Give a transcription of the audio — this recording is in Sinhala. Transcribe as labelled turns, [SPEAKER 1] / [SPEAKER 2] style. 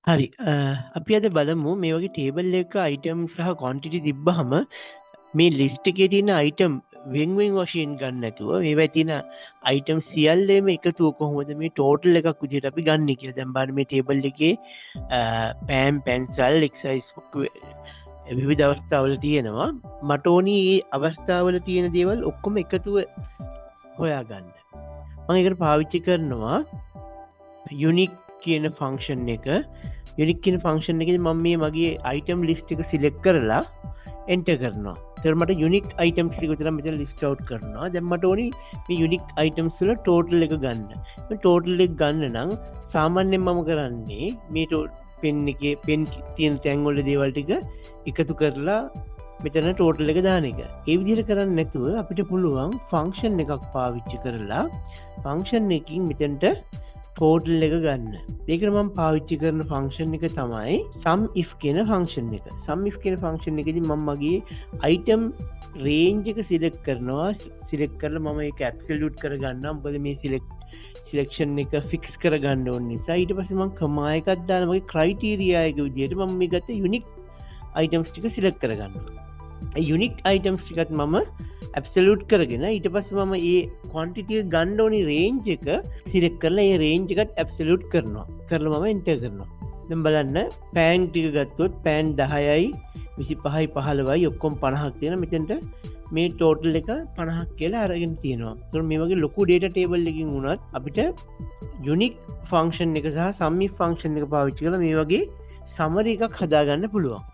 [SPEAKER 1] හරි අපි අද බලමු මේ වගේ ටේබල් එක අයිටම් සහ කොන්ටිටි තිබ්බහම මේ ලිස්ට් එකේ තියෙන අයිටම් වෙන් වෙන් වශයෙන් ගන්න නැතුව මේවා තියෙන අයිටම් සියල්ලම එකතුව කොහොමද මේ ටෝටල් එකක් විදිහට අපි ගන්න කියලා. දැන් බලන්න මේ ටේබල් එකේ පෑන් පැන්සල් එක්සයිස් විවිධ අවස්ථාවල තියෙනවා. මට ඕනි මේ අවස්ථාවල තියෙන දේවල් ඔක්කොම එකතුව හොයාගන්න. මම ඒකට පාවිච්චි කරනවා යුනික් කියන ෆංක්ෂන් එක. යුනික් කියන ෆංක්ෂන් එකේදී මම මේ මගේ අයිටම් ලිස්ට් එක සිලෙක්ට් කරලා එන්ටර් කරනවා. එතකොට මට යුනික් අයිටම්ස් ටික විතර මෙතන ලිස්ට් අවුට් කරනවා. දැන් මට ඕනි මේ යුනික් අයිටම්ස් වල ටෝටල් එක ගන්න. මේ ටෝටල් එක ගන්න නම් සාමාන්‍යයෙන් මම කරන්නේ මේ පෙන් එකේ පෙන් තියෙන තැන් වල දේවල් ටික එකතු කරලා මෙතන ටෝටල් එක දාන එක. ඒ විදිහට කරන්නේ නැතුව අපිට පුළුවන් ෆන්ක්ෂන් එකක් පාවිච්චි කරලා ෆන්ක්ෂන් එකකින් මෙතනට ටෝටල් එක ගන්න. ඒකට මම පාවිච්චි කරන ෆන්ක්ෂන් එක තමයි sum if කියන ෆන්ක්ෂන් එක. sum if කියන ෆන්ක්ෂන් එකේදී මම මගේ item range එක සිලෙක්ට් කරනවා. සිලෙක්ට් කරලා මම ඒක ඇබ්සලියුට් කරගන්නවා. මොකද මේ සිලෙක්ෂන් එක ෆික්ස් කරගන්න ඕන නිසා. ඊට පස්සේ මම කමා එකක් දාලා මගේ ක්‍රයිටීරියා එක විදිහට මම මේ ගත්ත යුනික් අයිටම්ස් ටික සිලෙක්ට් කරගන්නවා. ඒ යුනික් අයිටම්ස් ටිකත් මම ඇබ්සලියුට් කරගෙන ඊට පස්සේ මම මේ ක්වොන්ටිටි එක ගන්න ඕනි රේන්ජ් එක සිලෙක්ට් කරලා ඒ රේන්ජ් එකත් ඇබ්සලියුට් කරනවා. කරලා මම එන්ටර් කරනවා. දැන් බලන්න පෑන් ටික ගත්තොත් පෑන් 10යි 25යි 15යි ඔක්කොම 50ක් තියෙනවා. මෙතෙන්ට මේ ටෝටල් එක 50ක් කියලා අරගෙන තියෙනවා. ඒතකොට මේ වගේ ලොකු ඩේටා ටේබල් එකකින් වුණත් අපිට යුනික් ෆන්ක්ෂන් එක සහ සම් ඉෆ් ෆන්ක්ෂන් එක පාවිච්චි කරලා මේ වගේ සමරි එකක් හදාගන්න පුළුවන්.